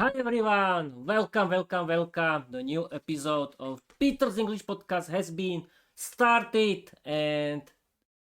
Hi everyone, welcome. The new episode of Peter's English podcast has been started, and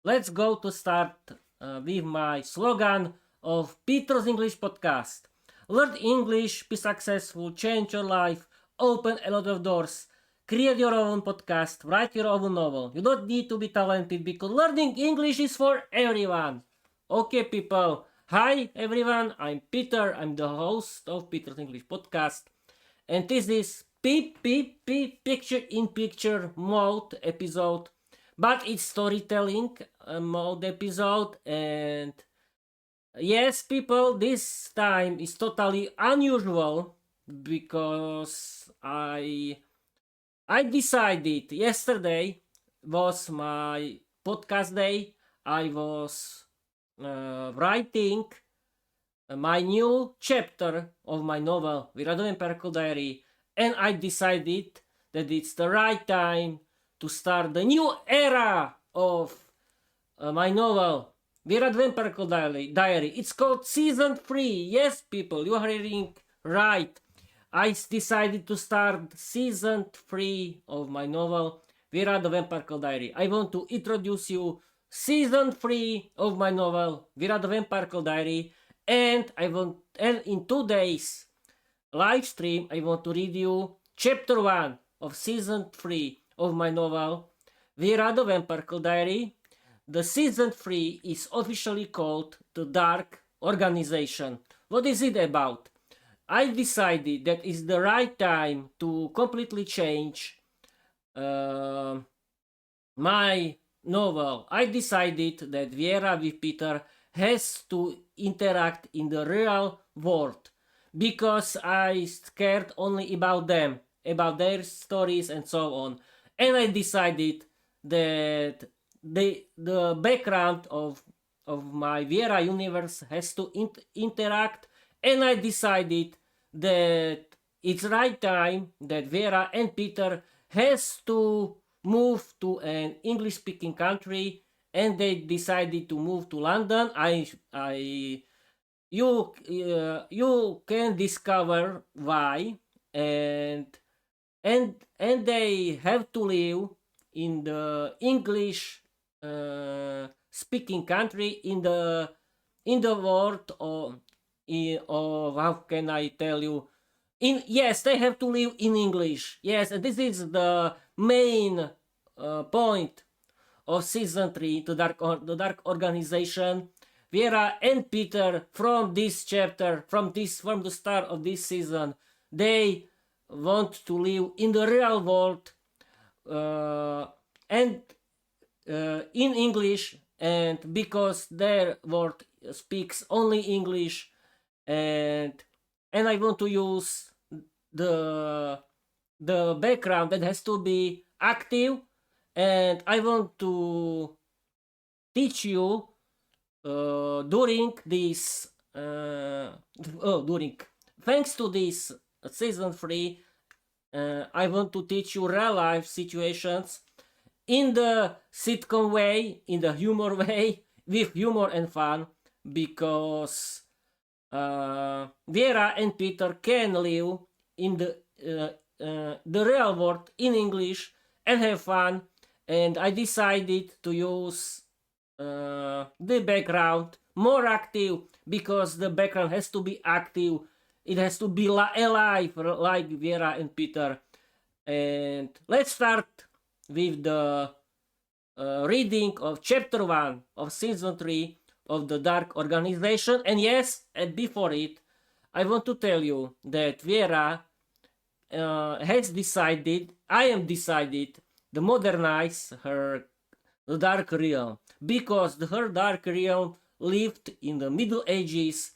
let's go to start with my slogan of Peter's English podcast. Learn English, be successful, change your life, open a lot of doors, create your own podcast, write your own novel. You don't need to be talented because learning English is for everyone. Okay, people. Hi everyone, I'm Peter. I'm the host of Peter's English podcast, and this is picture in picture mode episode, but it's storytelling mode episode. And yes, people, this time is totally unusual because I decided yesterday was my podcast day. I was writing my new chapter of my novel, Viera Diary, and I decided that it's the right time to start the new era of my novel, Viera Diary. It's called Season 3. Yes, people, you are hearing right. I decided to start Season 3 of my novel, Viera Diary. I want to introduce you Season 3 of my novel, Viera Diary, and in today's live stream, I want to read you Chapter 1 of Season 3 of my novel, Viera Diary. The Season 3 is officially called The Dark Organization. What is it about? I decided that it's the right time to completely change my novel. I decided that Viera with Peter has to interact in the real world because I cared only about them, about their stories and so on. And I decided that the background of my Viera universe has to interact, and I decided that it's right time that Viera and Peter has to move to an English-speaking country, and they decided to move to London. You can discover why, and they have to live in the English speaking country in the world of how can I tell you, yes, they have to live in English. Yes, and this is the main point of Season 3, the Dark Organization. Viera and Peter, from this chapter, from the start of this season, they want to live in the real world and in English, and because their world speaks only English, and I want to use the background that has to be active, and I want to teach you during this thanks to this Season 3, I want to teach you real life situations in the sitcom way, in the humor way, with humor and fun, because Viera and Peter can live in the real world in English and have fun. And I decided to use the background more active, because the background has to be active. It has to be alive like Viera and Peter. And let's start with the reading of Chapter 1 of Season 3 of the Dark Organization. And yes, and before it, I want to tell you that Viera has decided, I am decided, to modernize her dark realm, because her dark realm lived in the Middle Ages,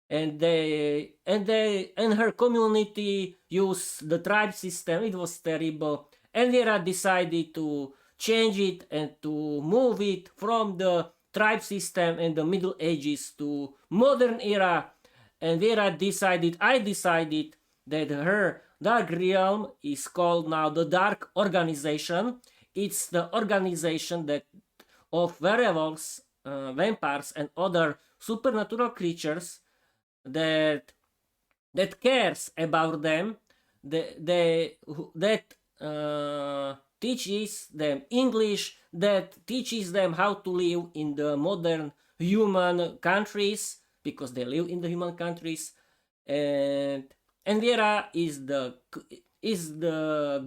and her community used the tribe system. It was terrible, and Viera decided to change it and to move it from the tribe system and the Middle Ages to modern era. And I decided that her dark realm is called now the Dark Organization. It's the organization that of werewolves, vampires, and other supernatural creatures that that cares about them, that teaches them English, that teaches them how to live in the modern human countries, because they live in the human countries. And Viera is the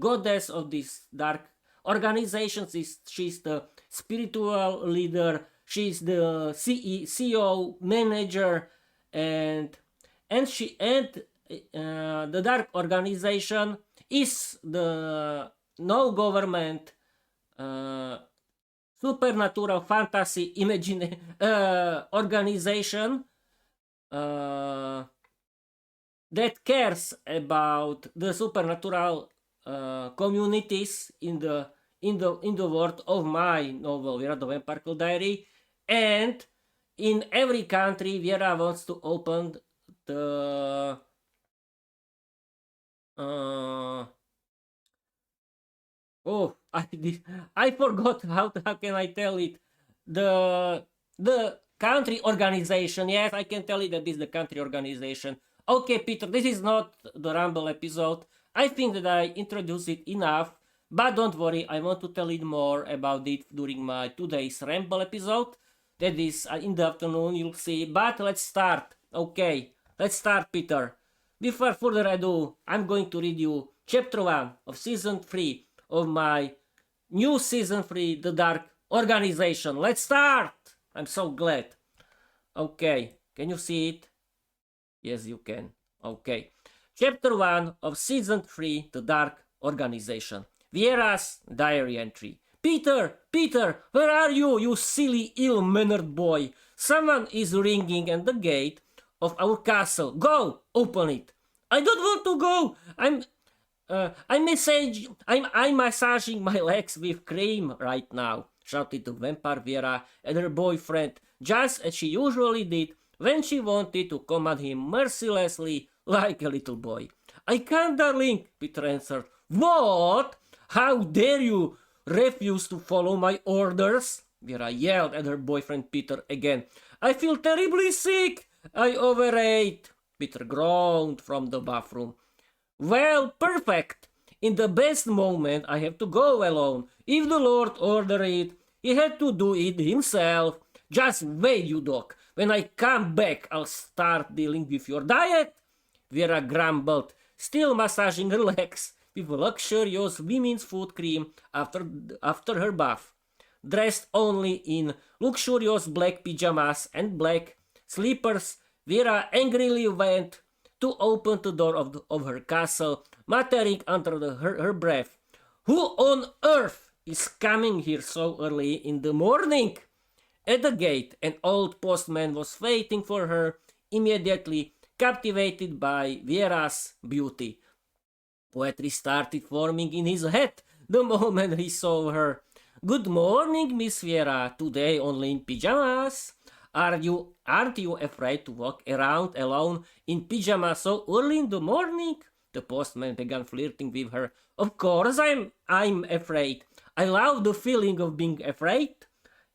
goddess of this dark organization. She's the spiritual leader. She's the CEO manager, and the dark organization is the no government, supernatural fantasy imagine organization that cares about the supernatural communities in the world of my novel Viera the Vampire Diary. And in every country, Viera wants to open the I forgot how can I tell it. The country organization. Yes, I can tell it that this is the country organization. Okay, Peter, this is not the Rumble episode. I think that I introduced it enough, but don't worry, I want to tell it more about it during my today's Rumble episode. That is in the afternoon, you'll see. But let's start. Okay, let's start, Peter. Before further ado, I'm going to read you Chapter 1 of Season 3 of my new Season 3, The Dark Organization. Let's start! I'm so glad. Okay, can you see it? Yes, you can. Okay. Chapter 1 of Season 3, The Dark Organization. Viera's diary entry. Peter, where are you, you silly, ill-mannered boy? Someone is ringing at the gate of our castle. Go, open it. I don't want to go. I'm massaging my legs with cream right now, shouted the vampire Viera at her boyfriend, just as she usually did when she wanted to command him mercilessly like a little boy. I can't, darling, Peter answered. What? How dare you refuse to follow my orders? Viera yelled at her boyfriend Peter again. I feel terribly sick. I overate. Peter groaned from the bathroom. Well, perfect. In the best moment, I have to go alone. If the Lord ordered it, he had to do it himself. Just wait, you dog. When I come back, I'll start dealing with your diet. Viera grumbled, still massaging her legs with luxurious women's foot cream after her bath. Dressed only in luxurious black pyjamas and black slippers, Viera angrily went to open the door of her castle, muttering under her breath, Who on earth is coming here so early in the morning? At the gate, an old postman was waiting for her, immediately captivated by Viera's beauty. Poetry started forming in his head the moment he saw her. Good morning, Miss Viera. Today only in pyjamas. Aren't you afraid to walk around alone in pyjamas so early in the morning? The postman began flirting with her. Of course I'm afraid. I love the feeling of being afraid.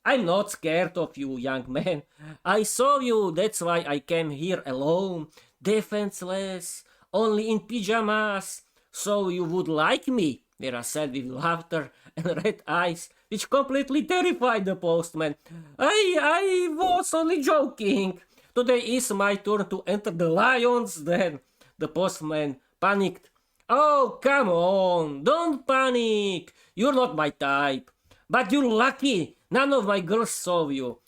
I'm not scared of you, young man. I saw you, that's why I came here alone, defenseless, only in pyjamas. So you would like me, Viera said with laughter and red eyes, which completely terrified the postman. I was only joking. Today is my turn to enter the lion's den. The postman panicked. Oh, come on, don't panic. You're not my type. But you're lucky. None of my girls saw you.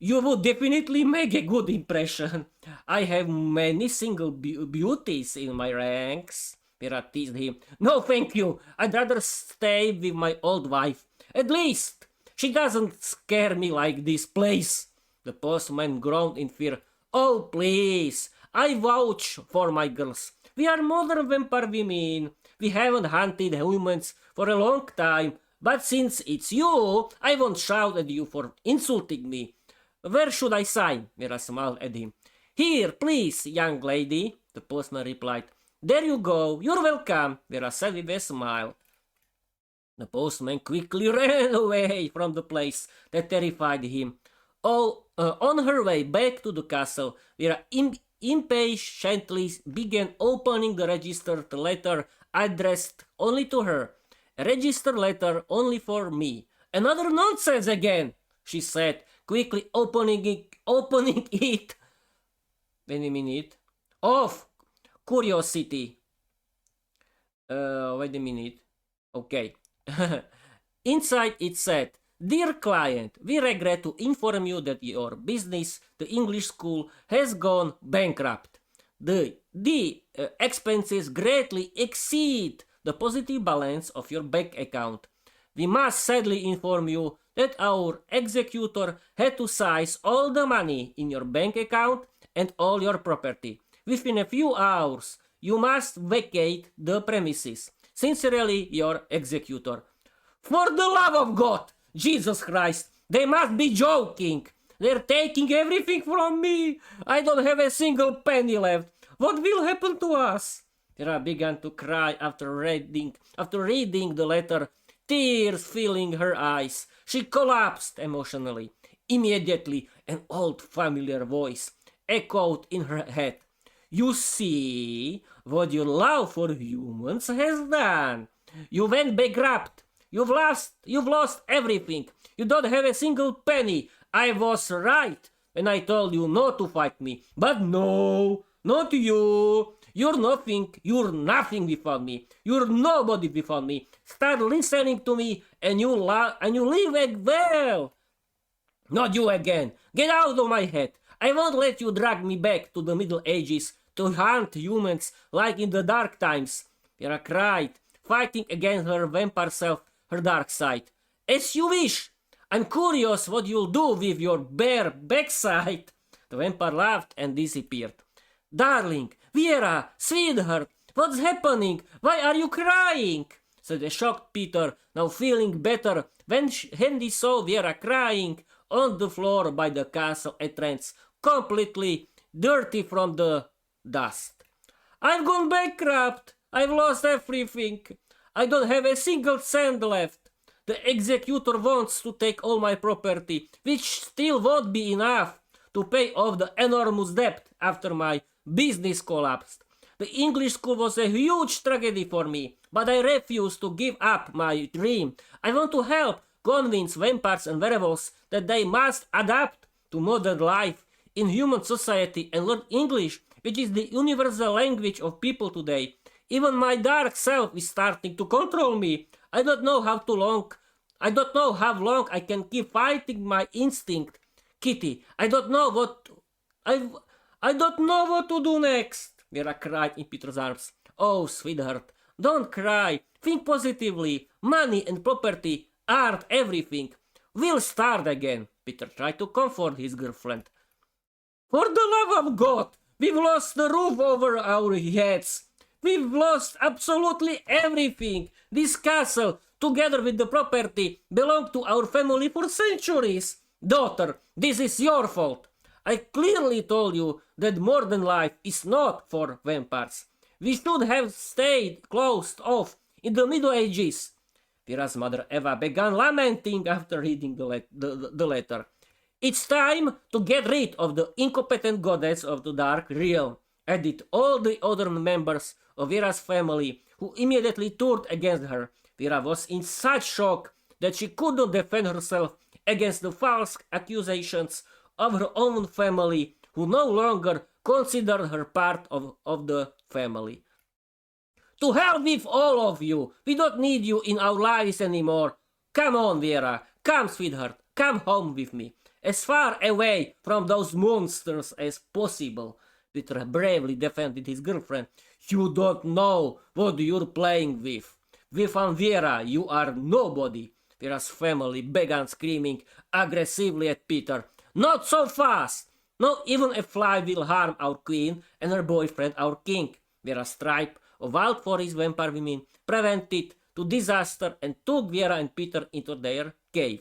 You would definitely make a good impression. I have many single beauties in my ranks. Viera teased him. No, thank you. I'd rather stay with my old wife. At least, she doesn't scare me like this place. The postman groaned in fear. Oh, please. I vouch for my girls. We are modern vampire women. We haven't hunted humans for a long time. But since it's you, I won't shout at you for insulting me. Where should I sign? Viera smiled at him. Here, please, young lady, the postman replied. There you go. You're welcome, Viera said with a smile. The postman quickly ran away from the place that terrified him. On her way back to the castle, Viera impatiently began opening the registered letter addressed only to her. A registered letter only for me. Another nonsense again, she said, quickly opening it. Wait a minute. Of curiosity. Wait a minute. Okay. Inside it said, "Dear client, we regret to inform you that your business, the English school, has gone bankrupt. The expenses greatly exceed the positive balance of your bank account. We must sadly inform you that our executor had to seize all the money in your bank account and all your property. Within a few hours, you must vacate the premises. Sincerely, your executor." For the love of God! Jesus Christ! They must be joking! They're taking everything from me! I don't have a single penny left! What will happen to us? Viera began to cry after reading the letter, tears filling her eyes. She collapsed emotionally. Immediately, an old familiar voice echoed in her head. You see what your love for humans has done. You went bankrupt. You've lost everything. You don't have a single penny. I was right when I told you not to fight me. But no, not you. You're nothing without me. You're nobody without me. Start listening to me and you live well. Not you again. Get out of my head. I won't let you drag me back to the Middle Ages to hunt humans like in the dark times. Viera cried, fighting against her vampire self, her dark side. As you wish. I'm curious what you'll do with your bare backside. The vampire laughed and disappeared. Darling, Viera, sweetheart, what's happening? Why are you crying? Said the shocked Peter, now feeling better when he saw Viera crying on the floor by the castle entrance, completely dirty from the dust. I've gone bankrupt. I've lost everything. I don't have a single cent left. The executor wants to take all my property, which still won't be enough to pay off the enormous debt after my business collapsed. The English school was a huge tragedy for me, but I refuse to give up my dream. I want to help convince vampires and werewolves that they must adapt to modern life in human society and learn English, which is the universal language of people today. Even my dark self is starting to control me. I don't know how long I can keep fighting my instinct. Kitty, I don't know what to do next. Viera cried in Peter's arms. Oh, sweetheart, don't cry. Think positively. Money and property aren't everything. We'll start again. Peter tried to comfort his girlfriend. For the love of God, we've lost the roof over our heads. We've lost absolutely everything. This castle, together with the property, belonged to our family for centuries. Daughter, this is your fault. I clearly told you that modern life is not for vampires. We should have stayed closed off in the Middle Ages. Viera's mother Eva began lamenting after reading the letter. It's time to get rid of the incompetent goddess of the dark realm, added all the other members of Viera's family, who immediately turned against her. Viera was in such shock that she could not defend herself against the false accusations of her own family, who no longer considered her part of the family. To hell with all of you! We don't need you in our lives anymore. Come on, Viera. Come, sweetheart. Come home with me. As far away from those monsters as possible. Peter bravely defended his girlfriend. You don't know what you're playing with. Without Viera, you are nobody. Viera's family began screaming aggressively at Peter. Not so fast! Not even a fly will harm our queen and her boyfriend, our king. Viera's tribe of wild forest vampire women prevented to disaster and took Viera and Peter into their cave.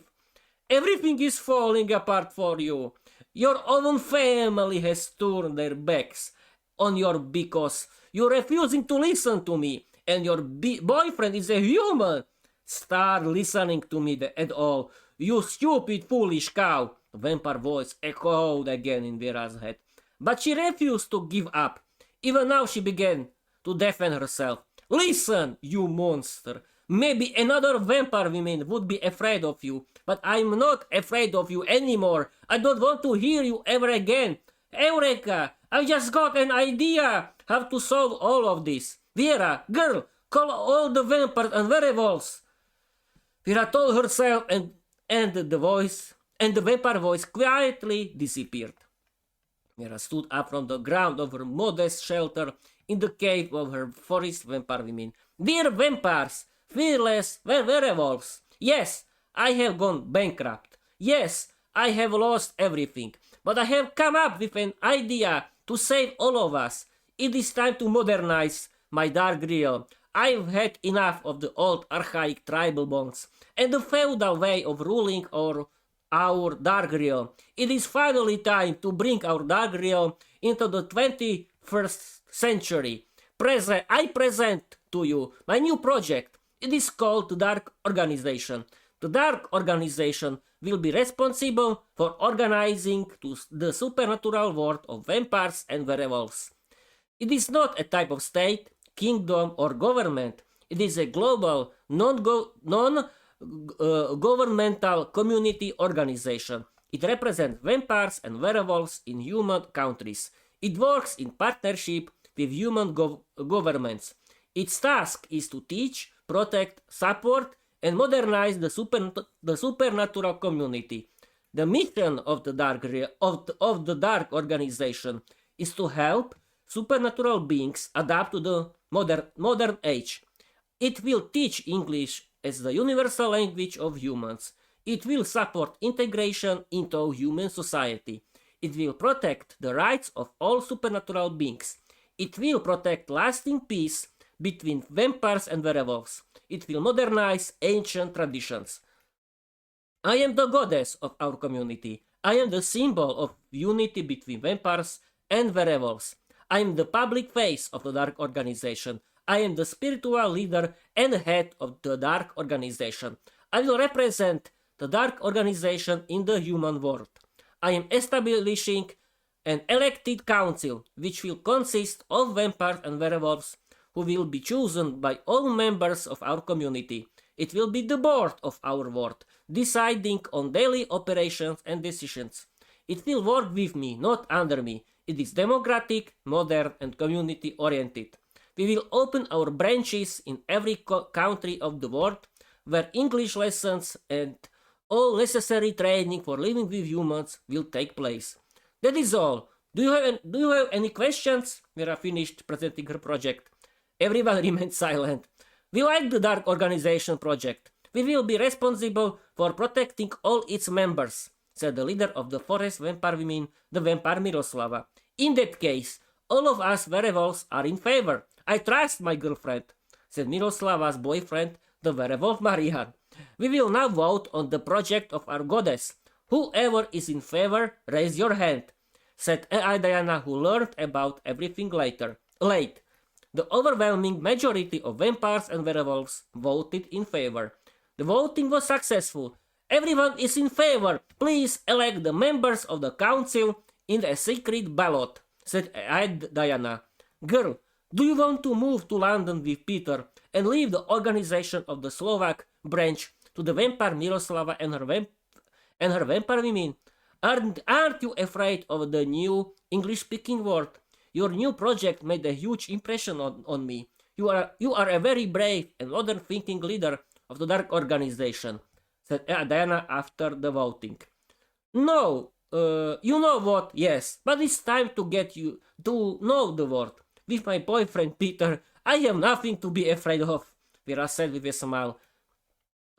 Everything is falling apart for you. Your own family has turned their backs on you because you're refusing to listen to me, and your boyfriend is a human. Start listening to me at all, you stupid, foolish cow. The vampire voice echoed again in Viera's head. but she refused to give up. Even now she began to defend herself. Listen, you monster. Maybe another vampire woman would be afraid of you, but I'm not afraid of you anymore. I don't want to hear you ever again. Eureka! I just got an idea how to solve all of this. Viera, girl, call all the vampires and werewolves. Viera told herself, and the vampire voice quietly disappeared. Viera stood up from the ground of her modest shelter in the cave of her forest vampire women. Dear vampires, fearless werewolves, yes, I have gone bankrupt. Yes, I have lost everything. But I have come up with an idea to save all of us. It is time to modernize my dark realm. I've had enough of the old archaic tribal bonds and the feudal way of ruling our dark realm. It is finally time to bring our dark realm into the 21st century. I present to you my new project. It is called the Dark Organization. The Dark Organization will be responsible for organizing the supernatural world of vampires and werewolves. It is not a type of state, kingdom, or government. It is a global, non-governmental community organization. It represents vampires and werewolves in human countries. It works in partnership with human governments. Its task is to teach, protect, support, and modernize the supernatural community. The mission of the Dark Organization is to help supernatural beings adapt to the modern age. It will teach English as the universal language of humans. It will support integration into human society. It will protect the rights of all supernatural beings. It will protect lasting peace between vampires and werewolves. It will modernize ancient traditions. I am the goddess of our community. I am the symbol of unity between vampires and werewolves. I am the public face of the Dark Organization. I am the spiritual leader and head of the Dark Organization. I will represent the Dark Organization in the human world. I am establishing an elected council which will consist of vampires and werewolves who will be chosen by all members of our community. It will be the board of our world, deciding on daily operations and decisions. It will work with me, not under me. It is democratic, modern, and community-oriented. We will open our branches in every country of the world, where English lessons and all necessary training for living with humans will take place. That is all. Do you have any questions? Viera finished presenting her project. Everyone remained silent. We like the Dark Organization project. We will be responsible for protecting all its members, said the leader of the forest vampire women, the vampire Miroslava. In that case, all of us werewolves are in favor. I trust my girlfriend, said Miroslava's boyfriend, the werewolf Marian. We will now vote on the project of our goddess. Whoever is in favor, raise your hand, said AI Diana, who learned about everything late. The overwhelming majority of vampires and werewolves voted in favor. The voting was successful. Everyone is in favor. Please elect the members of the council in a secret ballot, said AI Diana. Girl, do you want to move to London with Peter and leave the organization of the Slovak branch to the vampire Miroslava and her vampire women? Aren't you afraid of the new English-speaking world? Your new project made a huge impression on me. You are a very brave and modern-thinking leader of the Dark Organization, said Diana after the voting. No, you know what, yes, but it's time to get you to know the world. With my boyfriend Peter, I have nothing to be afraid of, Viera said with a smile.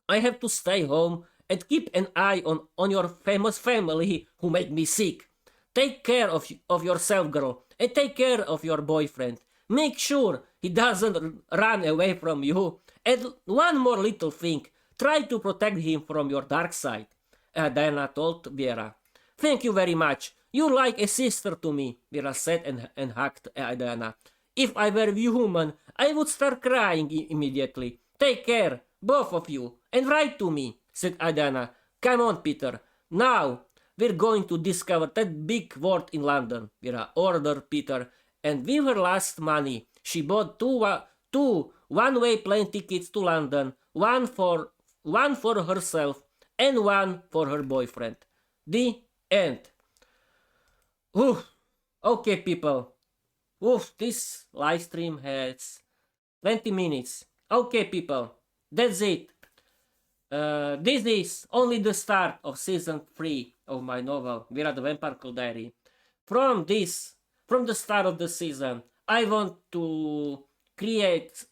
I have to stay home and keep an eye on your famous family who made me sick. Take care of yourself, girl, and take care of your boyfriend. Make sure he doesn't run away from you. And one more little thing, try to protect him from your dark side, Diana told Viera. Thank you very much. You're like a sister to me, Viera said and hugged Diana. If I were human, I would start crying immediately. Take care, both of you, and write to me, said Diana. Come on, Peter. Now, we're going to discover that big world in London. Viera ordered Peter, and with her last money, she bought two one-way plane tickets to London, one for herself and one for her boyfriend. The end. Oof. Okay, people. Oof, this live stream has 20 minutes. Okay, people. That's it. This is only the start of season 3 of my novel, Viera the Vampire Diary. From the start of the season, I want to create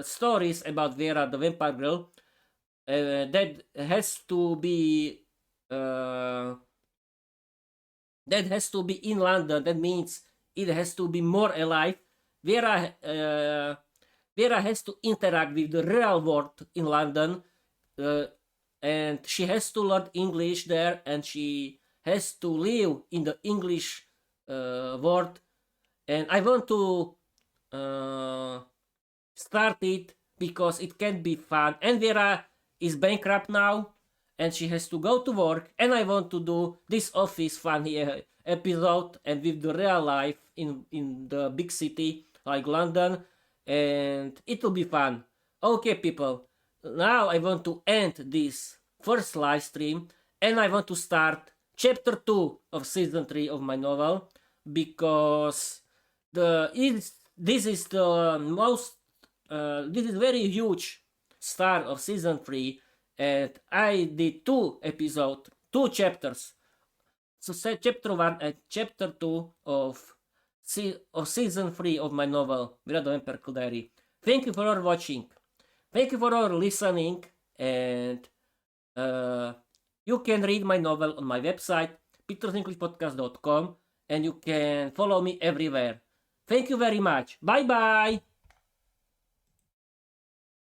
stories about Viera the Vampire Girl that has to be in London. That means it has to be more alive. Viera has to interact with the real world in London, and she has to learn English there, and she has to live in the English world. And I want to start it because it can be fun. And Viera is bankrupt now, and she has to go to work, and I want to do this office funny episode and with the real life in the big city like London, and it will be fun. Okay, people, now I want to end this first live stream, and I want to start chapter 2 of season 3 of my novel, because this is very huge start of season 3, and I did 2 chapters. So chapter 1 and chapter 2 of season 3 of my novel, Viera the Vampire Diary. Thank you for all watching. Thank you for all listening, and you can read my novel on my website, petersenglishpodcast.com, and you can follow me everywhere. Thank you very much. Bye bye.